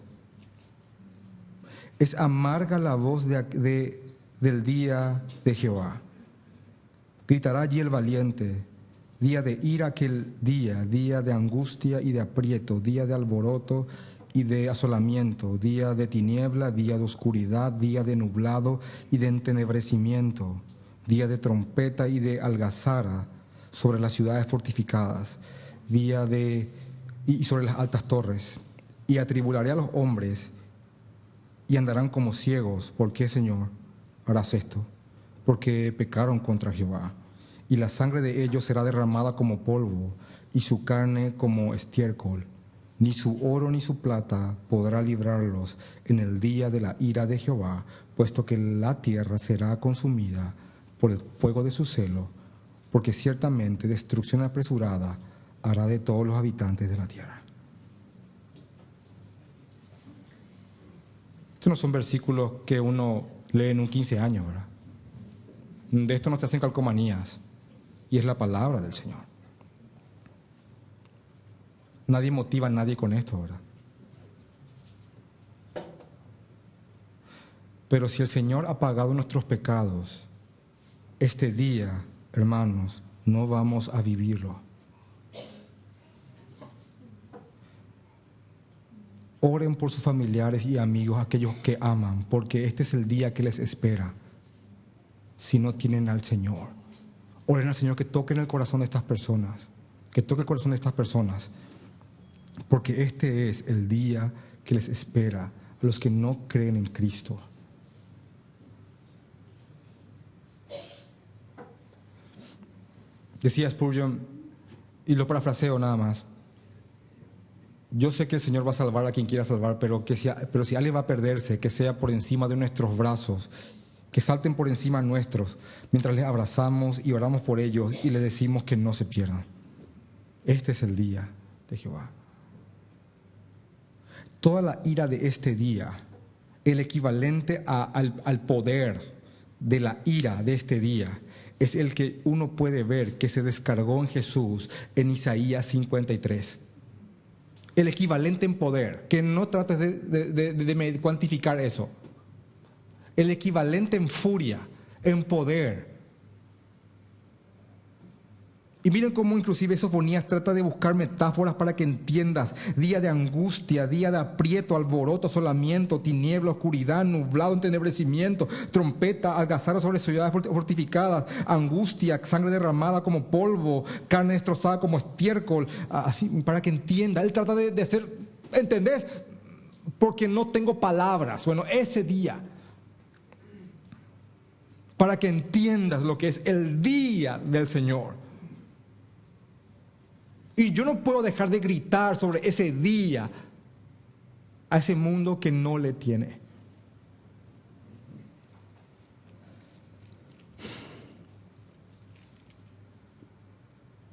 Speaker 1: Es amarga la voz del día de Jehová. Gritará allí el valiente. Día de ira aquel día, día de angustia y de aprieto, día de alboroto y de asolamiento, día de tiniebla, día de oscuridad, día de nublado y de entenebrecimiento, día de trompeta y de algazara sobre las ciudades fortificadas, y sobre las altas torres. Y atribularé a los hombres y andarán como ciegos. ¿Por qué, Señor, harás esto? Porque pecaron contra Jehová. Y la sangre de ellos será derramada como polvo, y su carne como estiércol. Ni su oro ni su plata podrá librarlos en el día de la ira de Jehová, puesto que la tierra será consumida por el fuego de su celo, porque ciertamente destrucción apresurada hará de todos los habitantes de la tierra. Estos no son versículos que uno lee en un 15 años, ¿verdad? De esto no se hacen calcomanías. y es la palabra del Señor. Nadie motiva a nadie con esto, ¿verdad? Pero si el Señor ha pagado nuestros pecados, este día, hermanos, no vamos a vivirlo. Oren por sus familiares y amigos, aquellos que aman, porque este es el día que les espera si no tienen al Señor. Oren al Señor que toque en el corazón de estas personas, que toque el corazón de estas personas, porque este es el día que les espera a los que no creen en Cristo. Decía Spurgeon, y lo parafraseo nada más: yo sé que el Señor va a salvar a quien quiera salvar, pero si alguien va a perderse, que sea por encima de nuestros brazos, que salten por encima nuestros, mientras les abrazamos y oramos por ellos y les decimos que no se pierdan. Este es el día de Jehová. Toda la ira de este día, el equivalente al poder de la ira de este día, es el que uno puede ver que se descargó en Jesús en Isaías 53. El equivalente en poder, que no trates de cuantificar eso. El equivalente en furia, en poder. Y miren cómo inclusive Sofonías trata de buscar metáforas para que entiendas. Día de angustia, día de aprieto, alboroto, asolamiento, tiniebla, oscuridad, nublado, entenebrecimiento, trompeta, algazara sobre ciudades fortificadas, angustia, sangre derramada como polvo, carne destrozada como estiércol. Así, para que entienda. Él trata de hacer, ¿entendés? Porque no tengo palabras. Bueno, ese día, para que entiendas lo que es el día del Señor. Y yo no puedo dejar de gritar sobre ese día a ese mundo que no le tiene.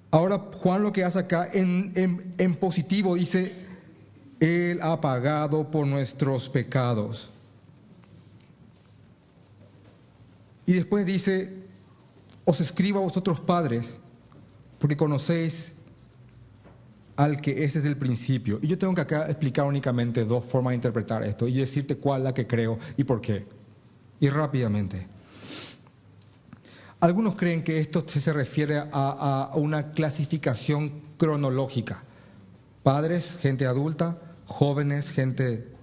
Speaker 1: Ahora Juan lo que hace acá en positivo dice: Él ha pagado por nuestros pecados. Y después dice: os escribo a vosotros padres, porque conocéis al que es desde el principio. Y yo tengo que acá explicar únicamente dos formas de interpretar esto y decirte cuál es la que creo y por qué. Y rápidamente. Algunos creen que esto se refiere a una clasificación cronológica. Padres, gente adulta; jóvenes, gente...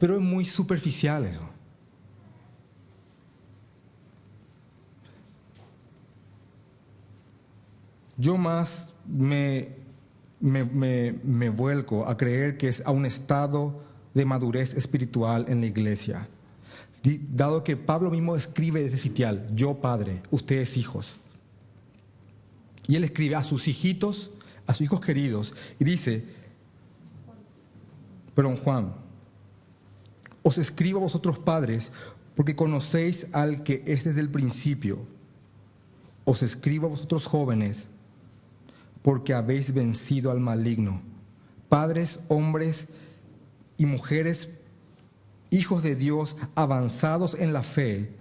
Speaker 1: Pero es muy superficial eso. Yo más me vuelco a creer que es a un estado de madurez espiritual en la iglesia. Dado que Pablo mismo escribe desde sitial: yo padre, ustedes hijos. Y él escribe a sus hijitos, a sus hijos queridos, y dice, Juan, os escribo a vosotros padres, porque conocéis al que es desde el principio. Os escribo a vosotros jóvenes, porque habéis vencido al maligno. Padres, hombres y mujeres, hijos de Dios, avanzados en la fe,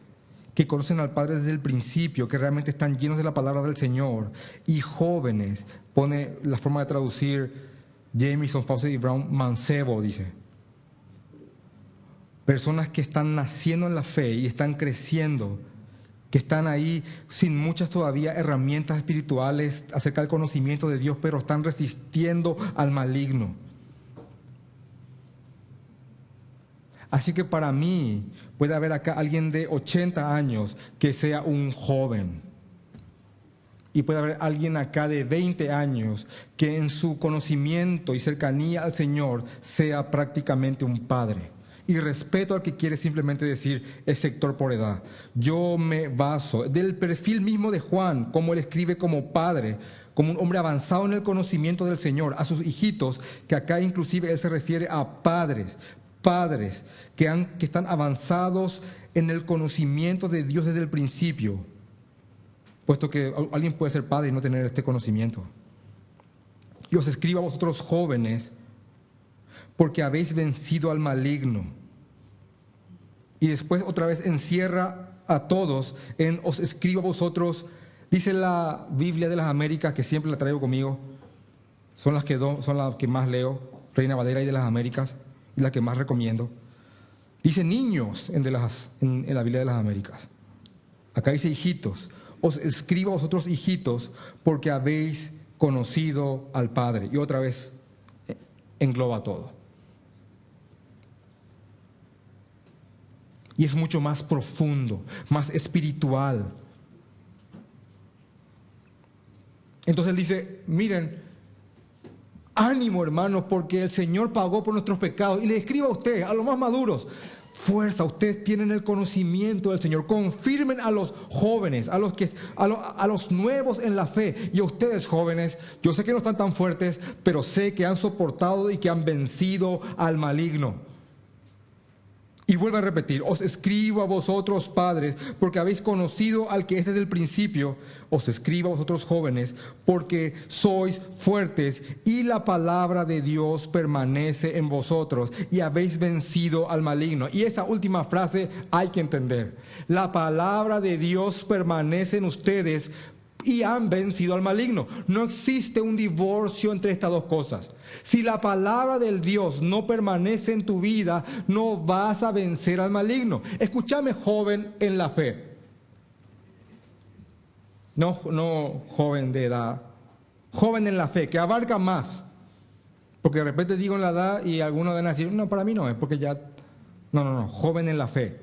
Speaker 1: que conocen al Padre desde el principio, que realmente están llenos de la palabra del Señor, y jóvenes, pone la forma de traducir Jamieson, Fawcett y Brown, mancebo, dice. Personas que están naciendo en la fe y están creciendo, que están ahí sin muchas todavía herramientas espirituales acerca del conocimiento de Dios, pero están resistiendo al maligno. Así que para mí puede haber acá alguien de 80 años que sea un joven. Y puede haber alguien acá de 20 años que en su conocimiento y cercanía al Señor sea prácticamente un padre. Y respeto al que quiere simplemente decir es sector por edad. Yo me baso del perfil mismo de Juan, como él escribe como padre, como un hombre avanzado en el conocimiento del Señor, a sus hijitos, que acá inclusive él se refiere a padres que están avanzados en el conocimiento de Dios desde el principio, puesto que alguien puede ser padre y no tener este conocimiento. Y os escribo a vosotros jóvenes, porque habéis vencido al maligno. Y después otra vez encierra a todos en os escribo a vosotros Dice la Biblia de las Américas, que siempre la traigo conmigo, son las que más leo, Reina Valera y de las Américas, y la que más recomiendo. Dice niños en la Biblia de las Américas. Acá dice hijitos. Os escribo a vosotros hijitos porque habéis conocido al Padre. Y otra vez engloba todo. Y es mucho más profundo, más espiritual. Entonces él dice, miren, ánimo hermanos, porque el Señor pagó por nuestros pecados. Y le escribo a ustedes, a los más maduros, fuerza, ustedes tienen el conocimiento del Señor. Confirmen a los jóvenes, a los nuevos en la fe. Y a ustedes jóvenes, yo sé que no están tan fuertes, pero sé que han soportado y que han vencido al maligno. Y vuelvo a repetir, os escribo a vosotros padres, porque habéis conocido al que es desde el principio. Os escribo a vosotros jóvenes, porque sois fuertes y la palabra de Dios permanece en vosotros y habéis vencido al maligno. Y esa última frase hay que entender. La palabra de Dios permanece en ustedes y han vencido al maligno. No existe un divorcio entre estas dos cosas. Si la palabra del Dios no permanece en tu vida, no vas a vencer al maligno. Escúchame, joven en la fe. No joven de edad. Joven en la fe, que abarca más. Porque de repente digo en la edad y algunos van a decir, no, para mí no es, porque ya... No, joven en la fe.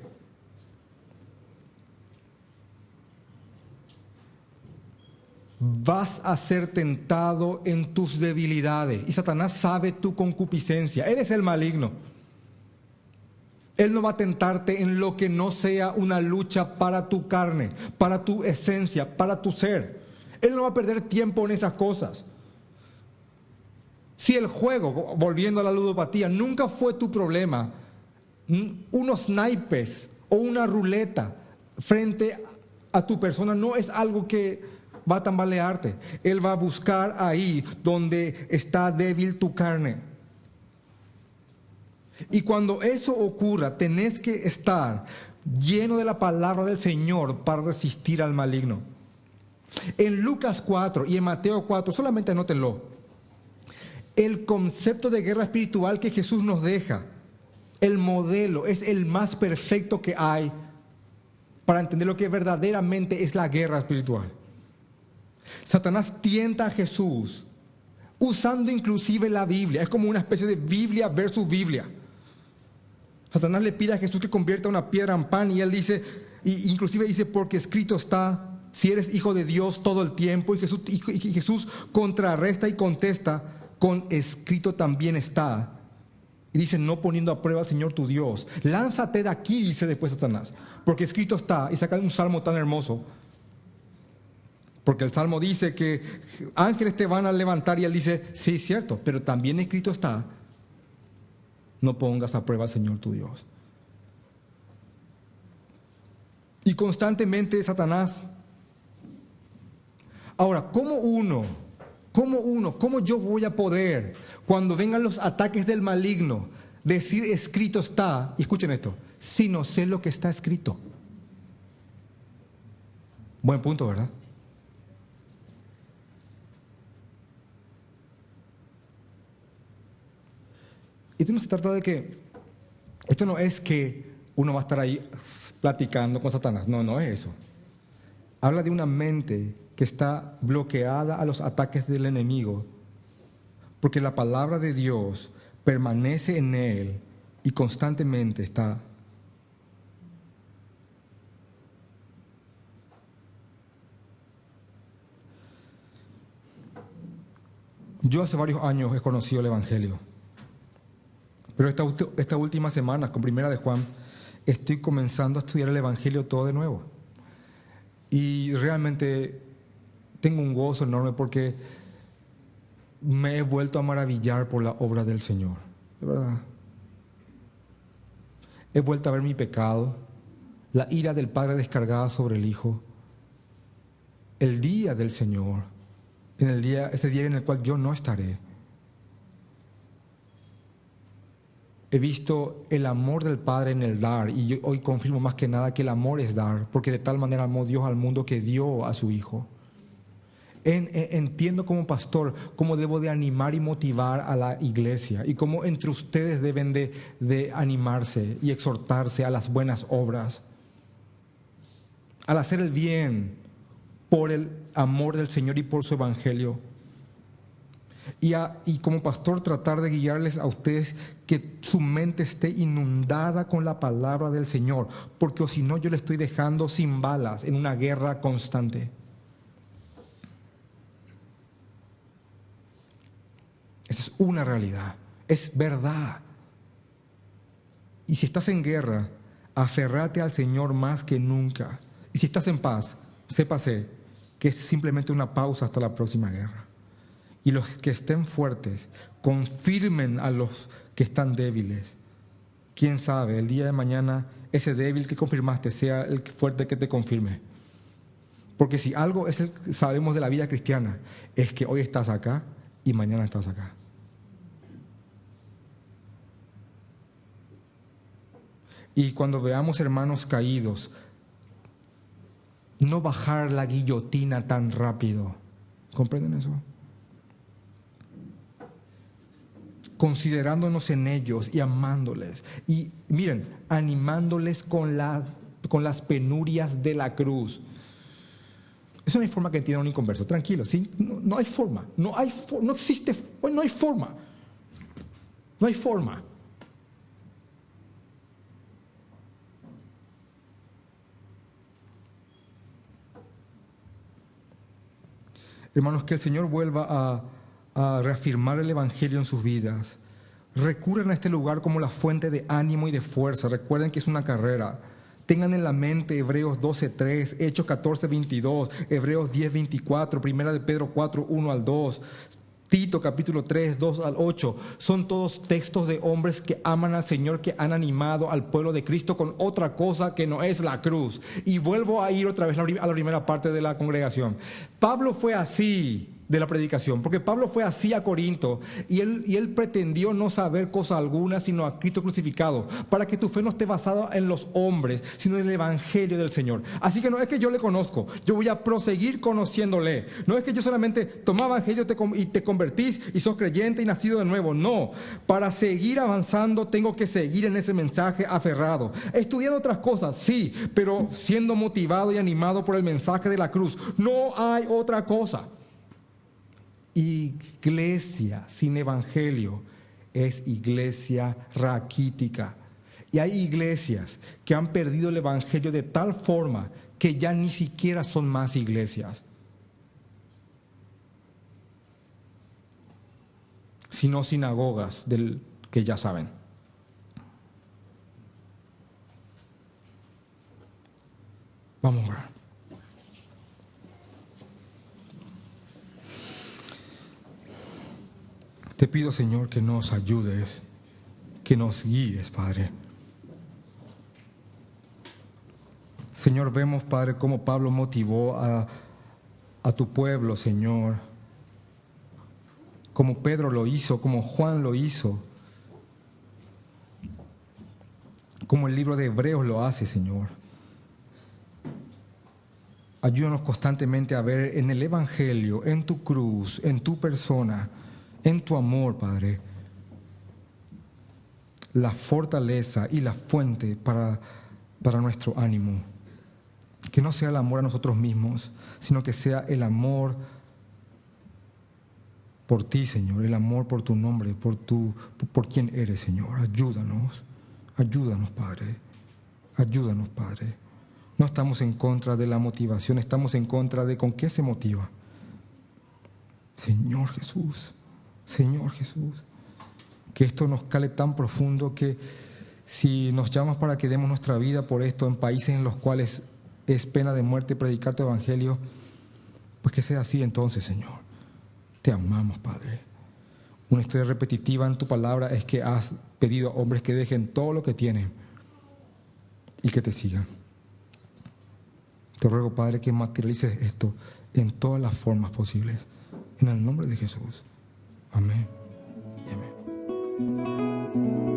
Speaker 1: Vas a ser tentado en tus debilidades. Y Satanás sabe tu concupiscencia. Él es el maligno. Él no va a tentarte en lo que no sea una lucha para tu carne, para tu esencia, para tu ser. Él no va a perder tiempo en esas cosas. Si el juego, volviendo a la ludopatía, nunca fue tu problema, unos naipes o una ruleta frente a tu persona no es algo que va a tambalearte. Él va a buscar ahí donde está débil tu carne. Y cuando eso ocurra, tenés que estar lleno de la palabra del Señor para resistir al maligno. En Lucas 4 y en Mateo 4, solamente anótenlo, el concepto de guerra espiritual que Jesús nos deja, el modelo, es el más perfecto que hay para entender lo que verdaderamente es la guerra espiritual. Satanás tienta a Jesús usando inclusive la Biblia. Es como una especie de Biblia versus Biblia. Satanás le pide a Jesús que convierta una piedra en pan y él dice, inclusive dice, porque escrito está, si eres hijo de Dios todo el tiempo. Y Jesús contrarresta y contesta, con escrito también está. Y dice, no poniendo a prueba al Señor tu Dios. Lánzate de aquí, dice después Satanás, porque escrito está. Y saca un salmo tan hermoso. Porque el Salmo dice que ángeles te van a levantar y él dice, sí, cierto, pero también escrito está, no pongas a prueba al Señor tu Dios. Y constantemente Satanás. Ahora, ¿cómo yo voy a poder, cuando vengan los ataques del maligno, decir escrito está? Y escuchen esto, si no sé lo que está escrito. Buen punto, ¿verdad? Esto no se trata de que, esto no es que uno va a estar ahí platicando con Satanás, no es eso. Habla de una mente que está bloqueada a los ataques del enemigo, porque la palabra de Dios permanece en él y constantemente está. Yo hace varios años he conocido el Evangelio. Pero esta última semana, con Primera de Juan, estoy comenzando a estudiar el Evangelio todo de nuevo. Y realmente tengo un gozo enorme porque me he vuelto a maravillar por la obra del Señor. De verdad. He vuelto a ver mi pecado, la ira del Padre descargada sobre el Hijo, el día del Señor, ese día en el cual yo no estaré. He visto el amor del Padre en el dar, y yo hoy confirmo más que nada que el amor es dar, porque de tal manera amó Dios al mundo que dio a su Hijo. Entiendo como pastor cómo debo de animar y motivar a la iglesia y cómo entre ustedes deben de animarse y exhortarse a las buenas obras, al hacer el bien por el amor del Señor y por su evangelio. Y como pastor tratar de guiarles a ustedes que su mente esté inundada con la palabra del Señor, porque o si no yo le estoy dejando sin balas en una guerra constante. Esa es una realidad, es verdad. Y si estás en guerra, aférrate al Señor más que nunca. Y si estás en paz, sépase que es simplemente una pausa hasta la próxima guerra. Y los que estén fuertes, confirmen a los que están débiles. Quién sabe, el día de mañana ese débil que confirmaste sea el fuerte que te confirme. Porque si algo sabemos de la vida cristiana, es que hoy estás acá y mañana estás acá. Y cuando veamos hermanos caídos, no bajar la guillotina tan rápido. ¿Comprenden eso? Considerándonos en ellos y amándoles. Y miren, animándoles con las penurias de la cruz. Eso no hay forma que entienda un inconverso. Tranquilo, ¿sí? No hay forma. No existe, no hay forma. No hay forma. Hermanos, que el Señor vuelva a reafirmar el Evangelio en sus vidas. Recurren a este lugar como la fuente de ánimo y de fuerza. Recuerden que es una carrera. Tengan en la mente Hebreos 12:3, Hechos 14:22, Hebreos 10:24, Primera de Pedro 4:1-2, Tito capítulo 3, 2-8. Son todos textos de hombres que aman al Señor, que han animado al pueblo de Cristo con otra cosa que no es la cruz. Y vuelvo a ir otra vez a la primera parte de la congregación. Pablo fue así de la predicación, porque Pablo fue así a Corinto y él pretendió no saber cosa alguna sino a Cristo crucificado, para que tu fe no esté basada en los hombres, sino en el Evangelio del Señor. Así que no es que yo le conozco, yo voy a proseguir conociéndole. No es que yo solamente tomé Evangelio y te convertís y sos creyente y nacido de nuevo. No, para seguir avanzando tengo que seguir en ese mensaje aferrado, estudiando otras cosas, sí, pero siendo motivado y animado por el mensaje de la cruz. No hay otra cosa. Iglesia sin evangelio es iglesia raquítica. Y hay iglesias que han perdido el evangelio de tal forma que ya ni siquiera son más iglesias, sino sinagogas del que ya saben. Vamos a orar. Te pido, Señor, que nos ayudes, que nos guíes, Padre. Señor, vemos, Padre, cómo Pablo motivó a tu pueblo, Señor. Como Pedro lo hizo, como Juan lo hizo. Como el libro de Hebreos lo hace, Señor. Ayúdanos constantemente a ver en el Evangelio, en tu cruz, en tu persona, en tu amor, Padre, la fortaleza y la fuente para nuestro ánimo. Que no sea el amor a nosotros mismos, sino que sea el amor por ti, Señor, el amor por tu nombre, por quien eres, Señor. Ayúdanos, Padre, ayúdanos, Padre. No estamos en contra de la motivación, estamos en contra de con qué se motiva. Señor Jesús, que esto nos cale tan profundo que si nos llamas para que demos nuestra vida por esto en países en los cuales es pena de muerte predicar tu evangelio, pues que sea así entonces, Señor. Te amamos, Padre. Una historia repetitiva en tu palabra es que has pedido a hombres que dejen todo lo que tienen y que te sigan. Te ruego, Padre, que materialices esto en todas las formas posibles. En el nombre de Jesús. Amén y amén.